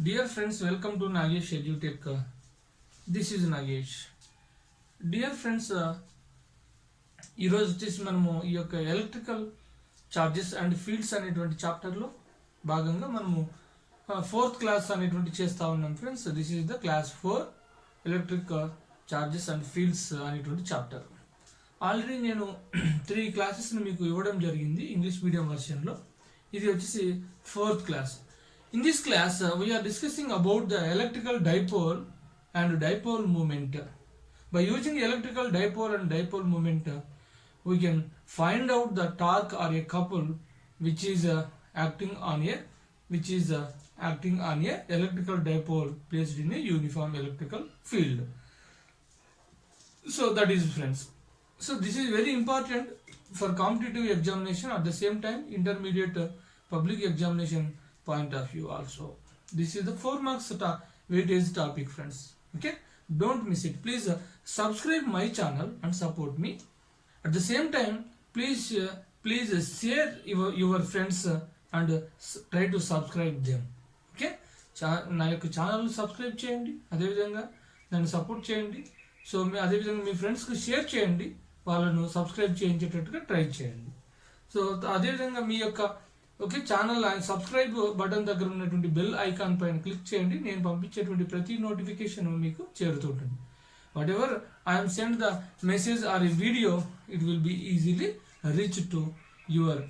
Dear friends, welcome to Nagesh EduTech. This is Nagesh. Dear friends, ఈరోజు వచ్చేసి మనము ఈ యొక్క ఎలక్ట్రికల్ చార్జెస్ అండ్ ఫీల్డ్స్ అనేటువంటి చాప్టర్లో భాగంగా మనము ఫోర్త్ క్లాస్ అనేటువంటి చేస్తూ ఉన్నాం friends. This is the class 4 electric charges and fields అనేటువంటి చాప్టర్. ఆల్రెడీ నేను 3 క్లాసెస్ని మీకు ఇవ్వడం జరిగింది ఇంగ్లీష్ మీడియం వర్షన్లో. ఇది వచ్చేసి 4th class. In this class, we are discussing about the electrical dipole and dipole moment. By using electrical dipole and dipole moment, we can find out the torque or a couple which is acting on a electrical dipole placed in a uniform electrical field. So that is friends. So this is very important for competitive examination, at the same time intermediate public examination point of view also. This is the 4 marks weightage topic friends. Okay, don't miss it. Please subscribe my channel and support me. At the same time, please share your friends and try to subscribe them. Okay, నా యొక్క channel subscribe చేయండి, అదేవిధంగా నన్ను support చేయండి. So అదేవిధంగా మీ ఫ్రెండ్స్కి share చేయండి, వాళ్ళను సబ్స్క్రైబ్ చేయించేటట్టుగా ట్రై చేయండి. సో అదేవిధంగా మీ యొక్క ఛానల్ సబ్స్క్రైబ్ బటన్ దగ్గర ఉన్నటువంటి బెల్ ఐకాన్ పైన క్లిక్ చేయండి. నేను పంపించేటువంటి ప్రతి నోటిఫికేషన్ మీకు చేరుతుంటుంది. Whatever I'm send the message or a video, it will be easily reach to your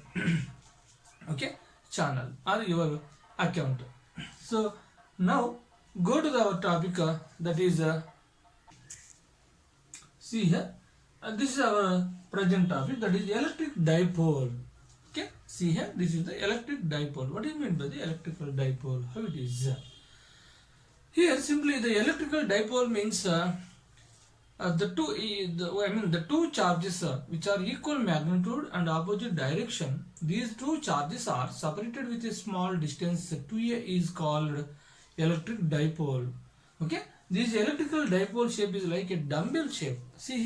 channel or your account. So now go to our topic that is see here, this is our present topic, that is electric dipole. Okay, see here, this is the electric dipole. What do you mean by the electrical dipole? How it is? Here simply the electrical dipole means the two charges which are equal magnitude and opposite direction. These two charges are separated with a small distance 2a is called electric dipole. Okay, this electrical dipole shape is like a dumbbell shape. See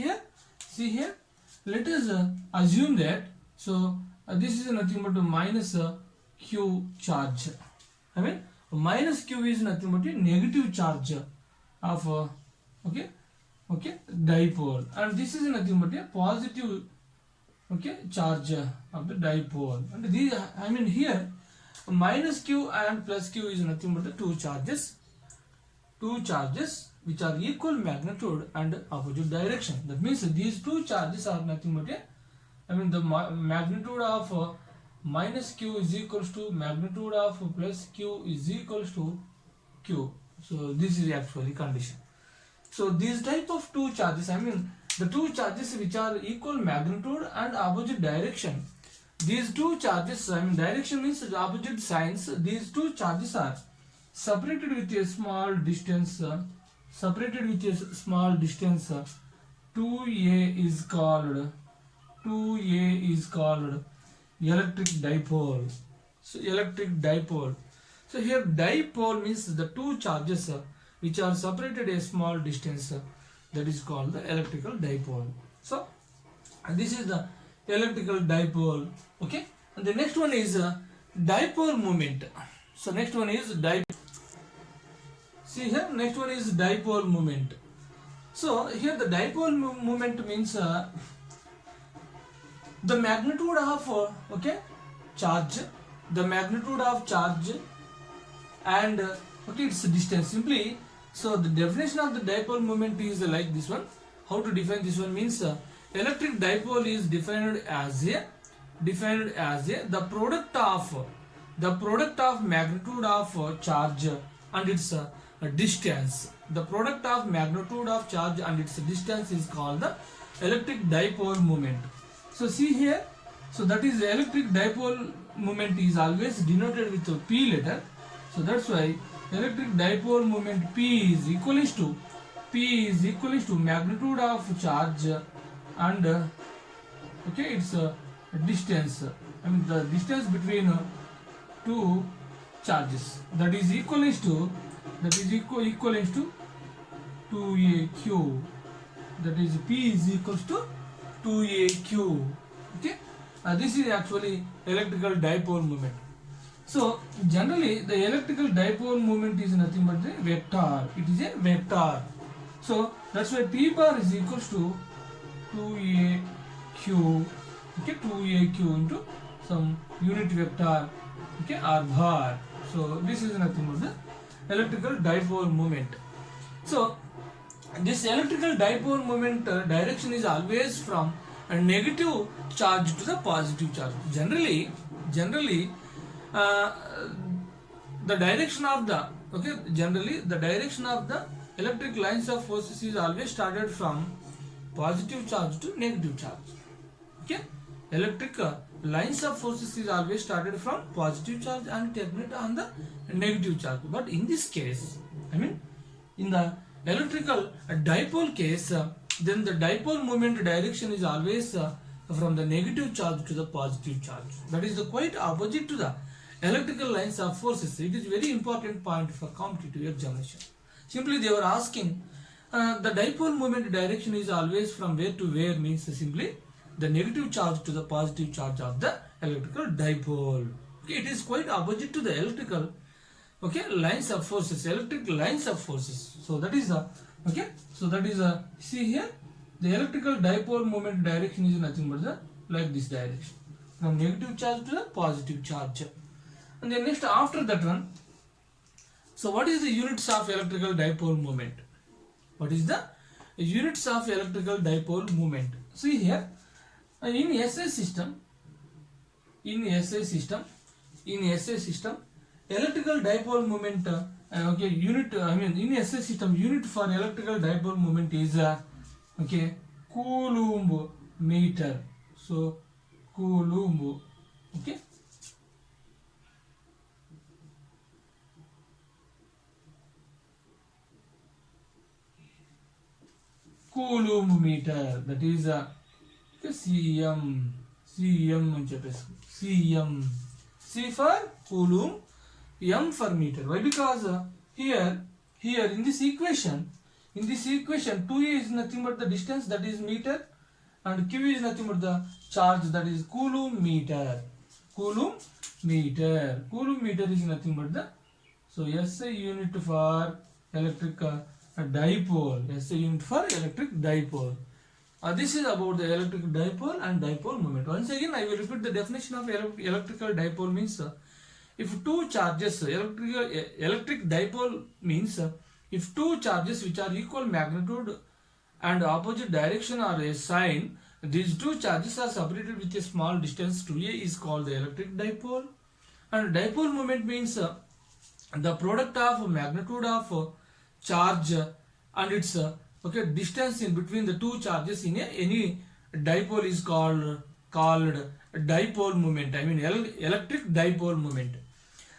here, let us assume that this is nothing but a minus q charge. I mean minus q is nothing but a negative charge of dipole, and this is nothing but a positive charge of the dipole. And these, I mean here minus q and plus q is nothing but the two charges which are equal magnitude and opposite direction. That means these two charges are nothing but the magnitude of minus q is equals to magnitude of plus q is equals to q. So this is actually condition. So these type of two charges, the two charges which are equal magnitude and opposite direction, these two charges, direction means the opposite signs, these two charges are separated with a small distance, 2a is called electric dipole. So electric dipole. So here dipole means the two charges which are separated a small distance, that is called the electrical dipole. So this is the electrical dipole. Okay, and the next one is dipole moment. So next one is see here, next one is dipole moment. So here the dipole moment means the magnitude of charge, and its distance simply. So the definition of the dipole moment is like this one. How to define this one means electric dipole is defined as the product of magnitude of charge and its distance. The product of magnitude of charge and its distance is called the electric dipole moment. So see here, so that is the electric dipole moment is always denoted with a p letter. So that's why electric dipole moment p is equals to magnitude of charge and its distance. The distance between two charges, that is equals to 2aq. That is p is equals to 2aq. Okay, this is actually electrical dipole moment. So generally the electrical dipole moment is nothing but the vector. It is a vector. So that's why P bar is equals to 2aq, okay, 2aq into some unit vector, okay, r bar. So this is nothing but the electrical dipole moment. So this electrical dipole moment direction is always from a negative charge to the positive charge. Generally, uh, the direction of the, okay, generally the direction of the electric lines of forces is always started from positive charge to negative charge. Okay, electric lines of forces is always started from positive charge and terminate on the negative charge. But in this case, I mean, in the electrical dipole case, then the dipole moment direction is always from the negative charge to the positive charge. That is the quite opposite to the electrical lines of forces. It is very important point for competitive examination. Simply they were asking the dipole moment direction is always from where to where, means simply the negative charge to the positive charge of the electrical dipole. Okay, it is quite opposite to the electrical, okay, lines of forces, electric lines of forces. So that is a, okay, so that is a, see here the electrical dipole moment direction is nothing but the like this direction, from negative charge to the positive charge. And then next after that one, so what is the units of electrical dipole moment? What is the units of electrical dipole moment? See here, in SI system, electrical dipole moment, okay, unit, I mean in SI system, unit for electrical dipole moment is okay, coulomb meter. So coulomb, okay, coulomb meter, that is cm అని చెప్పేసి cm, c for coulomb, m for meter. Why? Because here in this equation 2a is nothing but the distance, that is meter, and q is nothing but the charge, that is coulomb meter. Coulomb meter is nothing but the, so SI unit for electric dipole, SI unit for electric dipole. This is about the electric dipole and dipole moment. Once again I will repeat the definition of electrical dipole. Means if two charges, electric dipole means if two charges which are equal magnitude and opposite direction are a sign, these two charges are separated with a small distance 2a is called the electric dipole. And dipole moment means the product of magnitude of charge and its okay, distance in between the two charges in any dipole is called dipole moment. I mean electric dipole moment.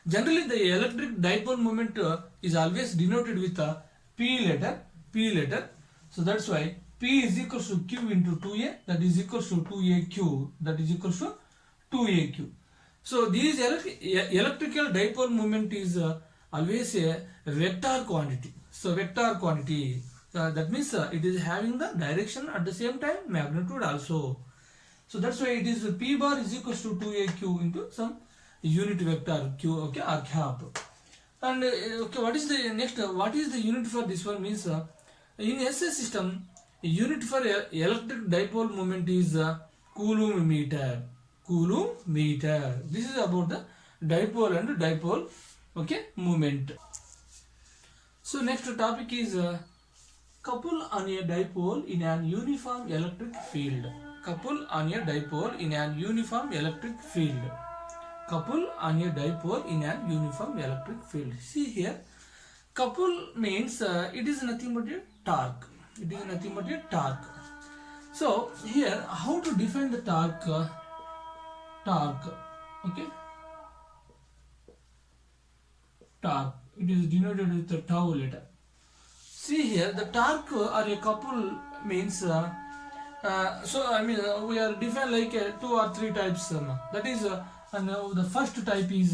Generally the electric dipole moment is always denoted with a P letter. So that's why P is equals to Q into 2A, that is equals to 2AQ, that is equals to 2AQ. So these electrical dipole moment is always a vector quantity. So vector quantity, that means it is having the direction at the same time magnitude also. So that's why it is P bar is equals to 2AQ into some unit vector Q, okay, or cap. And okay, what is the next, what is the unit for this one? Means in SI system, unit for electric dipole moment is coulomb meter. This is about the dipole and dipole, okay, moment. So next topic is couple on a dipole in an uniform electric field. Couple on a dipole in an uniform electric field. Couple on a dipole in an uniform electric field. See here, couple means it is nothing but a torque. So here, how to define the torque? Okay, torque. It is denoted with the tau letter. See here, the torque or a couple means so I mean we are defined like 2 or 3 types. That is the first type is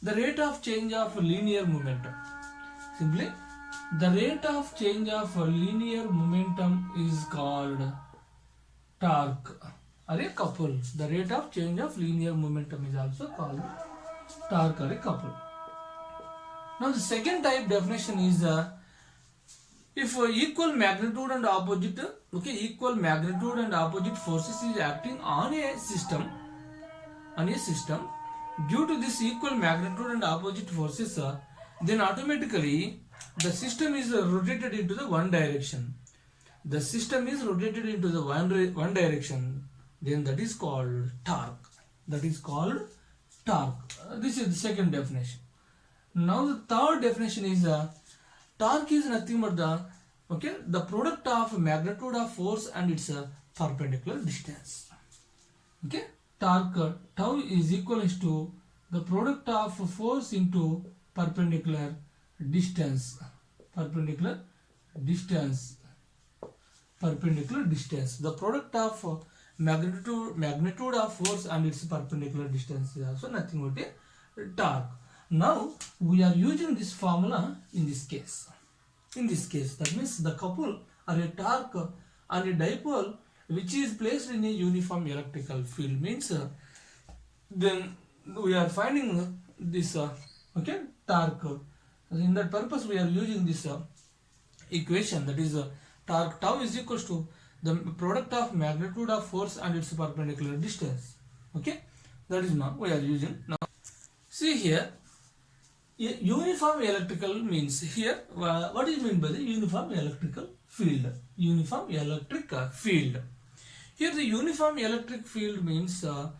the rate of change of linear momentum. Simply, the rate of change of linear momentum is called torque. or a couple. The rate of change of linear momentum is also called torque or a couple. Now the second type definition is if equal magnitude and opposite equal magnitude and opposite forces is acting on a system due to this equal magnitude and opposite forces, then automatically the system is rotated into the one direction. The system is rotated into the one direction, then that is called torque. This is the second definition. Now the third definition is torque is nothing but the product of magnitude of force and its perpendicular distance. Torque tau is equals to the product of force into perpendicular distance. The product of magnitude of force and its perpendicular distance is also nothing but a torque. Now we are using this formula in this case. That means the couple or a torque and a dipole which is placed in a uniform electrical field means then we are finding this torque. In that purpose we are using this equation, that is torque tau is equals to the product of magnitude of force and its perpendicular distance. That is now we are using. Now see here, uniform electrical means here what is meant by the uniform electrical field? Here the uniform electric field means the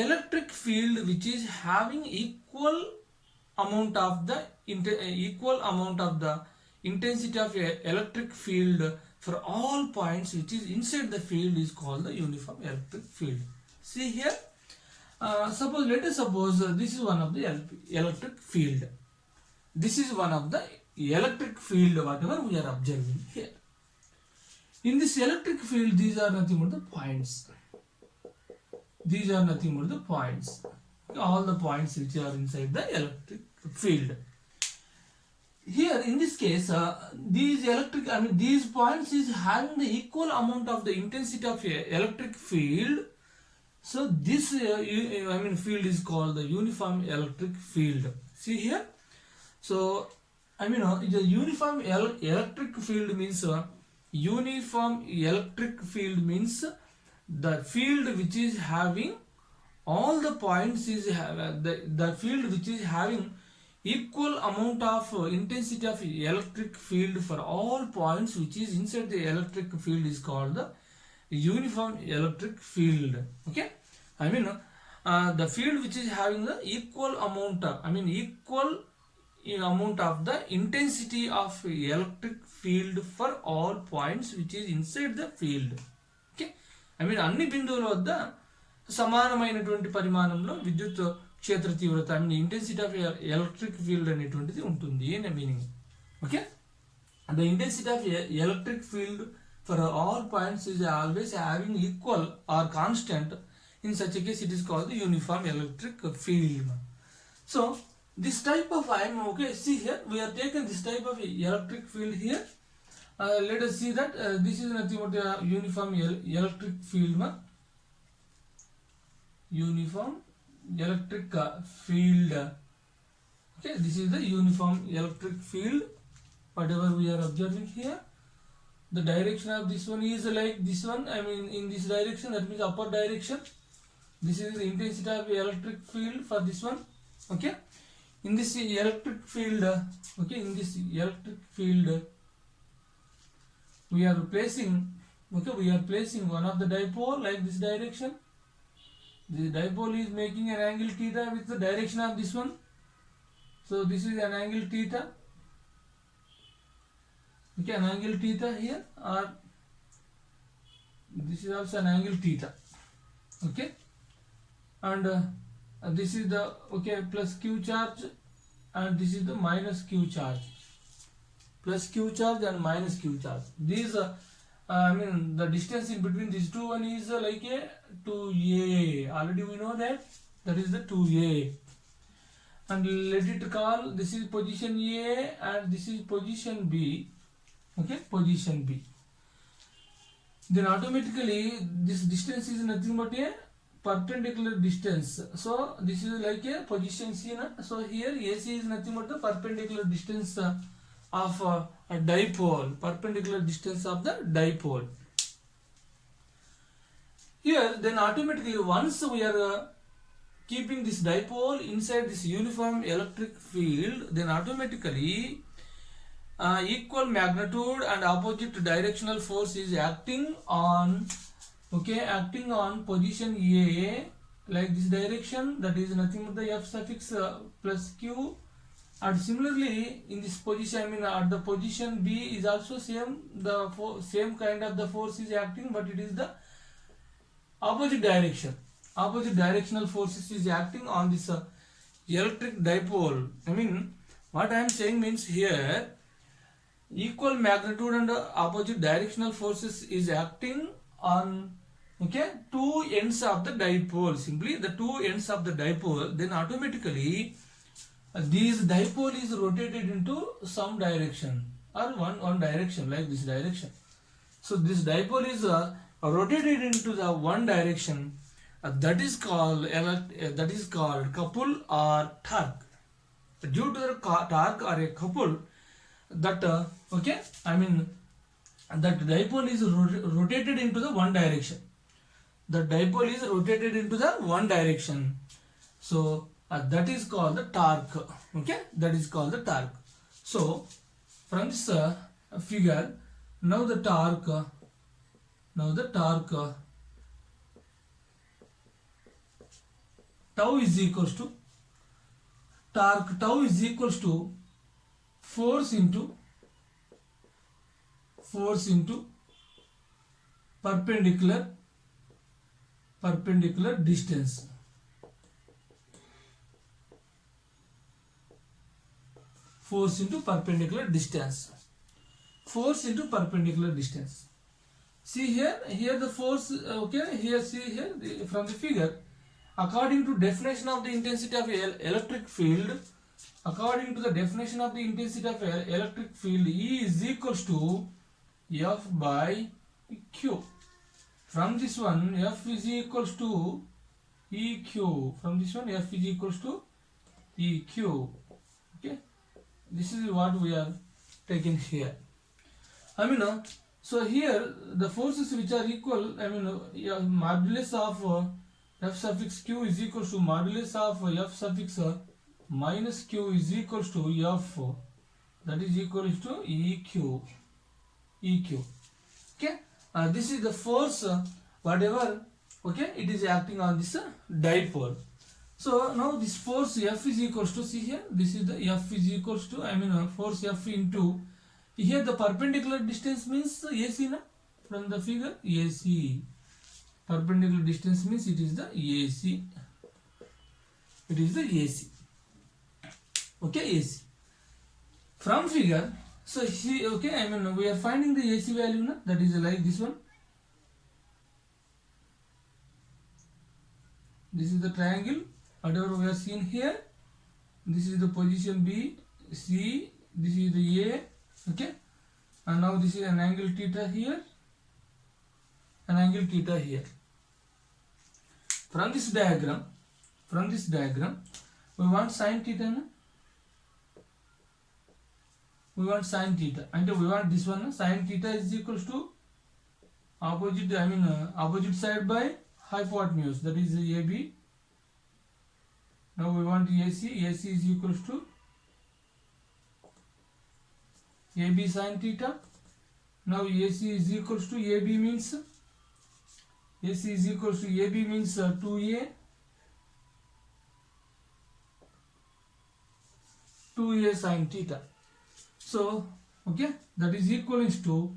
electric field which is having equal amount of the intensity of electric field for all points which is inside the field is called the uniform electric field. See here, let us suppose this is one of the electric field. Whatever we are observing here. In this electric field, these are nothing but the points. All the points which are inside the electric field. Here in this case, these points is having the equal amount of the intensity of electric field. So this field is called the uniform electric field. See here. So the uniform electric field means the field which is having all the points is the field which is having equal amount of intensity of electric field for all points which is inside the electric field is called the uniform electric field. The field which is having the equal amount of the intensity of electric field for all points which is inside the field. అన్ని బిందువుల వద్ద సమానమైనటువంటి పరిమాణంలో విద్యుత్ క్షేత్ర తీవ్రత intensity of electric field అనేటువంటిది ఉంటుంది అనే meaning. The intensity of electric field for all points is always having equal or constant. In such a case it is called the uniform electric field. So this type of see here we are taken this type of electric field here. Let us see that this is nothing but a uniform electric field. Uniform electric field. This is the uniform electric field whatever we are observing here. The direction of this one is like this one, in this direction, that means upper direction. This is the intensity of electric field for this one. In this electric field, we are placing one of the dipole like this direction. The dipole is making an angle theta with the direction of this one. So this is an angle theta. An angle theta here, or this is also an angle theta. And this is the plus q charge, and this is the minus q charge. Plus q charge and minus q charge. These the distance in between these two one is like a 2a. Already we know that is the 2a. And let it call this is position A and this is position B. Position B. then automatically this distance is nothing but a perpendicular distance. So this is like a position C. So here AC is nothing but the perpendicular distance of a dipole, perpendicular distance of the dipole. Here then automatically once we are keeping this dipole inside this uniform electric field, then automatically equal magnitude and opposite directional force is acting on position A, like this direction, that is nothing but the F suffix plus Q. And similarly in this position, I mean at the position B is also same, the same kind of the force is acting, but it is the opposite direction. Opposite directional forces is acting on this electric dipole. I mean what I am saying means here equal magnitude and opposite directional forces is acting on two ends of the dipole, simply the two ends of the dipole. Then automatically this dipole is rotated into some direction or one direction, like this direction. So this dipole is rotated into the one direction, that is called couple or torque. Due to the torque or a couple, that that dipole is rotated into the one direction. The dipole is rotated into the one direction. So that is called the torque. That is called the torque. So from this figure, now the torque tau is equals to force into perpendicular distance. Force into perpendicular distance. See here the force, here see here from the figure, according to definition of the intensity of electric field, E is equals to F by Q. From this one, F is equals to EQ. Okay, this is what we are taking here. So here the forces which are equal, modulus of F suffix Q is equals to modulus of F suffix minus Q is equals to F, that is equals to EQ. Okay, this is the force whatever it is acting on this dipole. So now this force F is equals to, see here, this is the F is equals to, force F into, here the perpendicular distance means AC from the figure, AC. Perpendicular distance means it is the AC. AC. From figure, so see, we are finding the AC value, that is like this one. This is the triangle, whatever we are seeing here. This is the position B, C, this is the A, and now this is an angle theta here, From this diagram, we want sine theta, and we want this one, sine theta is equals to opposite side by hypotenuse, that is AB. Now we want AC is equals to AB sin theta. Now AC is equals to AB means 2A sin theta. So that is equivalent to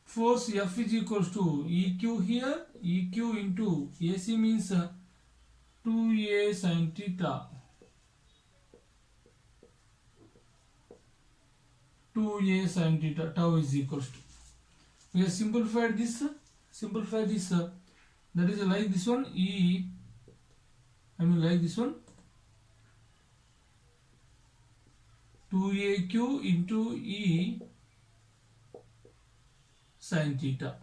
force F is equals to EQ here, EQ into AC means 2A sin theta. 2A sin theta, tau is equals to. We have simplified this. That is like this one, like this one, 2AQ into E sin theta.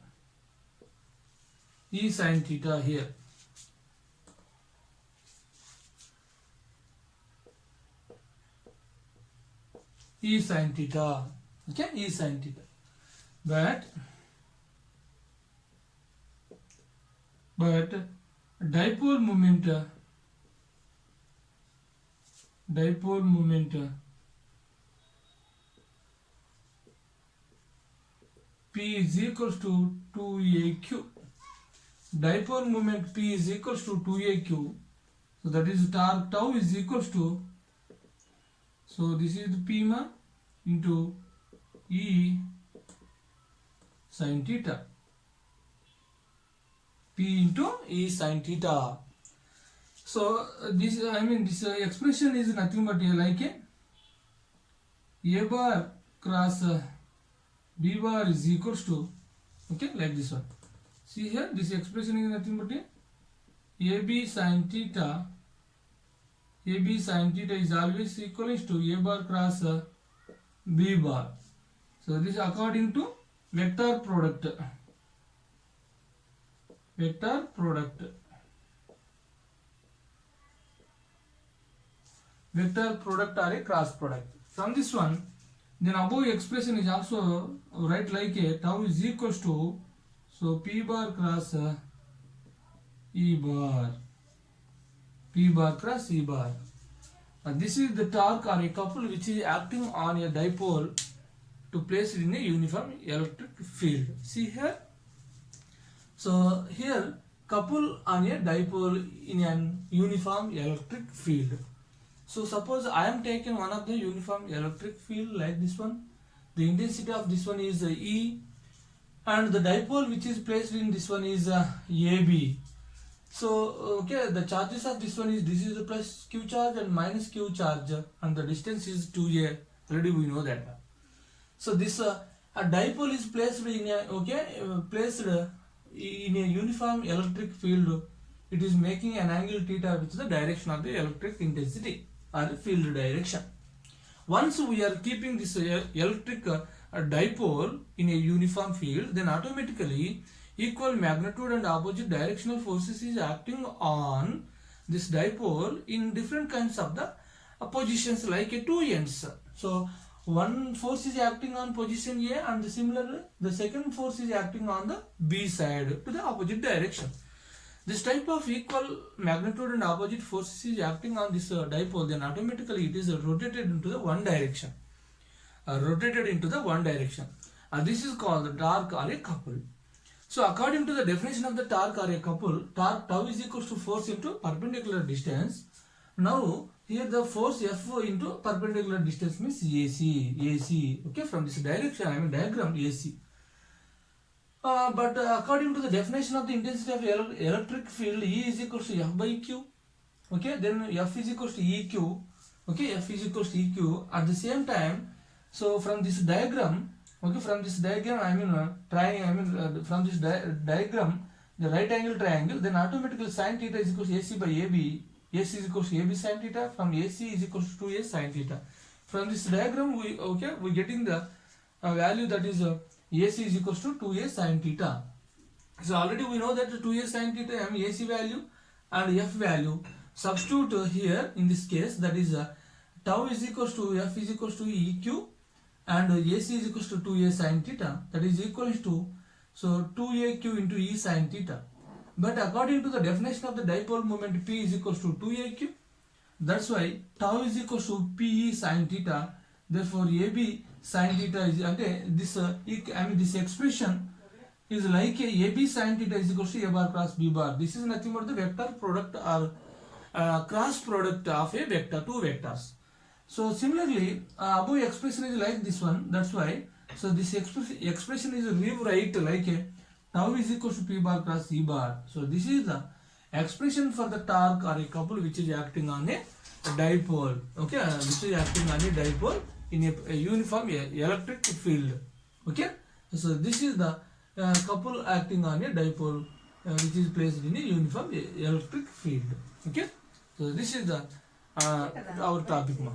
E sin theta here. E sin theta. Okay, E sin theta. But dipole moment P is equals to 2aq. Dipole moment P is equals to 2aq. So that is torque tau is equals to, so this is the P ma into E sin theta. P into E sin theta. So this expression is nothing but like a bar cross B bar is equals to, okay, like this one. See here, this expression is nothing but AB sin theta. AB sin theta is always equal to A bar cross B bar. So this is according to vector product. Vector product. Vector product or a cross product. From this one, then above expression is also write like a tau is equals to, so P bar cross E bar. P bar cross E bar. This is the torque or a couple which is acting on a dipole to place it in a uniform electric field. See here. So here couple on a dipole in an uniform electric field. So suppose I am taking one of the uniform electric field like this one. The intensity of this one is E, and the dipole which is placed in this one is AB. So okay, the charges of this one is, this is the plus Q charge and minus Q charge, and the distance is 2a. Already we know that. So this a dipole is placed in a placed in a uniform electric field. It is making an angle theta with the direction of the electric intensity or the field direction. Once we are keeping this electric dipole in a uniform field, then automatically equal magnitude and opposite directional forces is acting on this dipole in different kinds of the positions, like two ends. So one force is acting on position A, and similarly the second force is acting on the B side to the opposite direction. This type of equal magnitude and opposite forces is acting on this dipole, then automatically it is rotated into the one direction. This is called the torque or a couple. So according to the definition of the torque or a couple, torque tau is equals to force into perpendicular distance. Now here the force F into perpendicular distance means AC. Okay, from this direction, diagram AC. But according to the definition of the intensity of electric field, E is equals to F by Q. Okay, then F is equals to EQ. Okay, F is equals to EQ. At the same time, so from this diagram, okay, from this diagram, from this diagram, the right angle triangle, then automatically sin theta is equals to AC by AB. AC is equals to AB sin theta. From AC is equals to 2A sin theta. From this diagram, we getting the value that is AC is equals to 2A sin theta. So already we know that 2A sin theta AC value and F value. Substitute here in this case, that is tau is equals to F is equals to EQ, and AC is equals to 2A sin theta, that is equal to, so 2AQ into E sin theta. But according to the definition of the dipole moment, P is equals to 2AQ. That's why tau is equals to PE sin theta. Therefore AB sin theta is this expression is like AB sin theta is equals to A bar cross B bar. This is nothing but the vector product or cross product of a vector, two vectors. So similarly, above expression is like this one. That's why, so this expression is rewrite like a tau is equals to P bar cross E bar. So this is the expression for the torque or a couple which is acting on a dipole. Okay, which is acting on a dipole in a uniform electric field. Okay, so this is the couple acting on a dipole which is placed in a uniform electric field. Okay, so this is the our topic ma.